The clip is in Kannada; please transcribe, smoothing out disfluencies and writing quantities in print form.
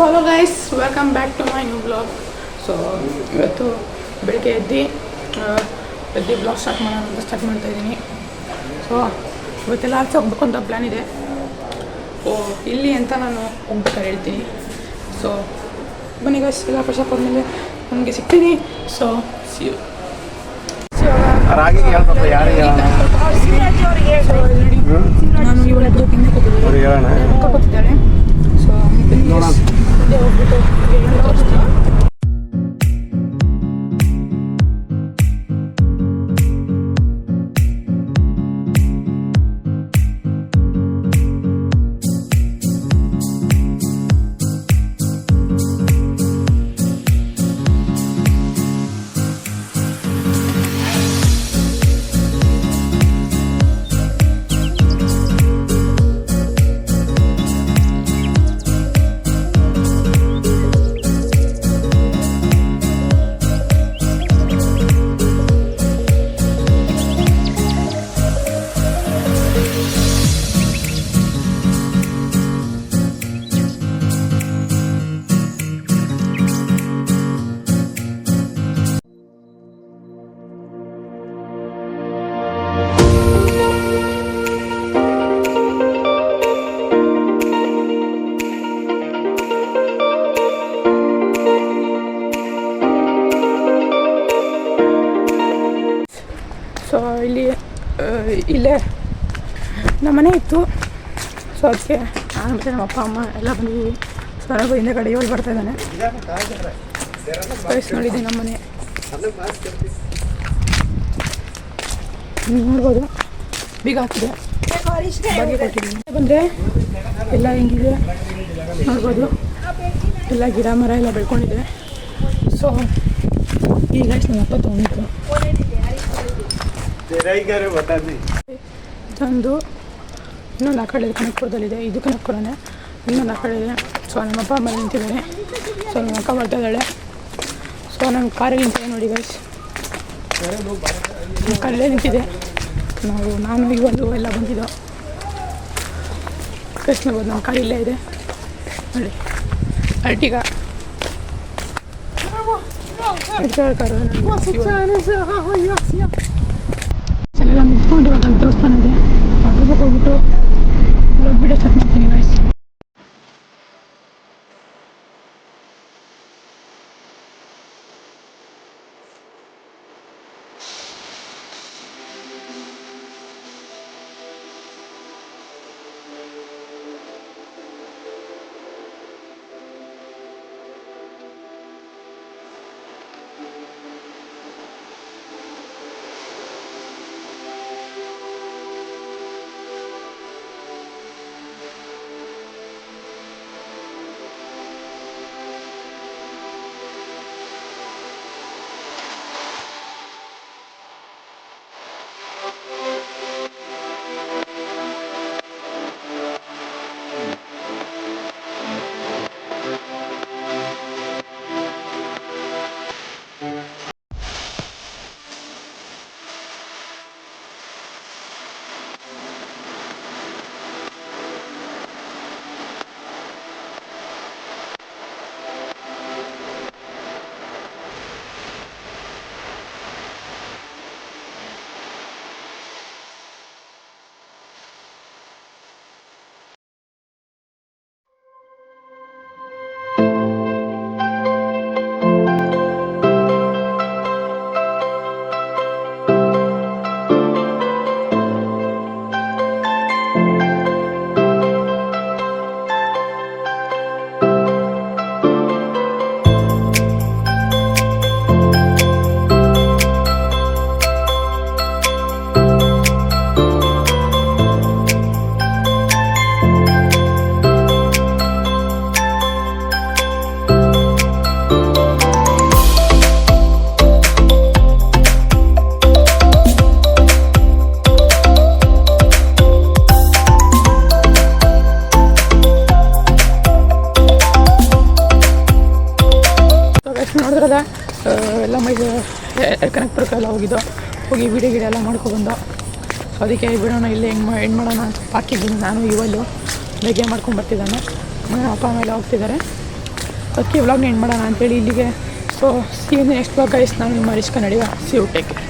So hello guys, welcome back to my new blog. So ಇವತ್ತು ಬೆಳಗ್ಗೆ ಎದ್ದು ಬ್ಲಾಗ್ ಸ್ಟಾರ್ಟ್ ಮಾಡೋಣ ಅಂತ ಸ್ಟಾರ್ಟ್ ಮಾಡ್ತಾಯಿದ್ದೀನಿ. ಸೊ ಇವತ್ತೆಲ್ಲ ಆಚೆ ಹೋಗ್ಬೇಕು ಅಂತ ಪ್ಲ್ಯಾನ್ ಇದೆ. ಸೊ ಇಲ್ಲಿ ಅಂತ ನಾನು ಹೋಗ್ಬೇಕಾದ್ರೆ ಹೇಳ್ತೀನಿ. ಸೊ ಬನ್ನಿ ಗೈಸ್, ಎಲ್ಲ ಫ್ರೆಶ್ ಆದಮೇಲೆ ನನಗೆ ಸಿಗ್ತೀನಿ. ಸೊ ನಾನು ಇವತ್ತು ಕೂತಿದ್ದಾಳೆ. ಸೊ ಹೋಗ್ಬಿಟ್ಟು ತೋರಿಸ್ತೀನಿ. ಸೊ ಇಲ್ಲೇ ನಮ್ಮ ಮನೆ ಇತ್ತು. ಸೊ ಅದಕ್ಕೆ ನಾನು ಮತ್ತು ನಮ್ಮ ಅಪ್ಪ ಅಮ್ಮ ಎಲ್ಲ ಬಂದಿದ್ದೀವಿ. ಸೊ ನನಗೂ ಹಿಂದೆ ಕಡೆ ಇವಳು ಬರ್ತಾಯಿದ್ದಾನೆ. ನೋಡಿದ್ದೀನಿ ನಮ್ಮ ಮನೆ ನೋಡ್ಬೋದು. ಬೀಗ ಹಾಕಿದೆ, ಬಾಗಿ ಕೊಟ್ಟಿದ್ದೀನಿ. ಬಂದರೆ ಎಲ್ಲ ಹೆಂಗಿದೆ ನೋಡ್ಬೋದು. ಎಲ್ಲ ಗಿಡ ಮರ ಎಲ್ಲ ಬೆಳ್ಕೊಂಡಿದೆ. ಸೊ ಈಗ ನಮ್ಮ ಅಪ್ಪ ತೊಗೊಂಡಿತ್ತು. ಇದೊಂದು ಇನ್ನೊಂದು ಆ ಕಡೆ ಕನಕಪುರದಲ್ಲಿದೆ. ಇದು ಕನಕಪುರನೇ, ಇನ್ನೊಂದು ಆ ಕಡೆ ಇದೆ. ಸೊ ನಮ್ಮಪ್ಪ ಅಮ್ಮ ನಿಂತಿದ್ದಾರೆ. ಸೊ ನಮ್ಮ ಅಕ್ಕ ಬರ್ತಾ ಇದ್ದಾಳೆ. ಸೊ ನನ್ನ ಕಾರಲ್ಲಿ ನಿಂತಿದೆ ನೋಡಿ ಗೈಸ್, ಕಲ್ಲೇ ನಿಂತಿದೆ. ನಾನು ಇವತ್ತು ಎಲ್ಲ ಬಂದಿದ್ದೋ ಗೈಸ್. ನೋಡ್ಬೋದು ನಮ್ಮ ಕಾರ್ ಇಲ್ಲೇ ಇದೆ ನೋಡಿ, ಅರ್ಟಿಗಾ ಕಾರು. ಎಲ್ಲ ಮುಗಿಸ್ಕೊಂಡು ಇವಾಗ ದೇವಸ್ಥಾನ ಇದೆ, ಅದಕ್ಕೆ ಹೋಗ್ಬಿಟ್ಟು ವಿಡಿಯೋ ಸ್ಟಾರ್ಟ್ ಮಾಡ್ತೀನಿ ಗೈಸ್. ನೋಡಿದ್ರಲ್ಲ ಎಲ್ಲ ಕನಕಪುರಕ್ಕೆಲ್ಲ ಹೋಗಿ ವಿಡಿಯೋ ಗಿಡ ಎಲ್ಲ ಮಾಡ್ಕೊಬಂದು. ಸೊ ಅದಕ್ಕೆ ಈ ವಿಡಿಯೋನ ಇಲ್ಲೇ ಎಂಡ್ ಮಾಡೋಣ ಅಂತ ಹಾಕಿದ್ದೀನಿ. ನಾನು ಇವಲ್ಲು ಬೆಗ್ಗೆ ಮಾಡ್ಕೊಂಡು ಬರ್ತಿದ್ದಾನೆ, ಅಪ್ಪ ಅಮ್ಮ ಎಲ್ಲ ಹೋಗ್ತಿದ್ದಾರೆ. ಅದಕ್ಕೆ ವ್ಲಾಗ್ನ ಎಂಡ್ ಮಾಡೋಣ ಅಂತೇಳಿ ಇಲ್ಲಿಗೆ. So see you next vlog guys. ನಾನು ನಿಮ್ಮ Harish Kannadiga. See you take care.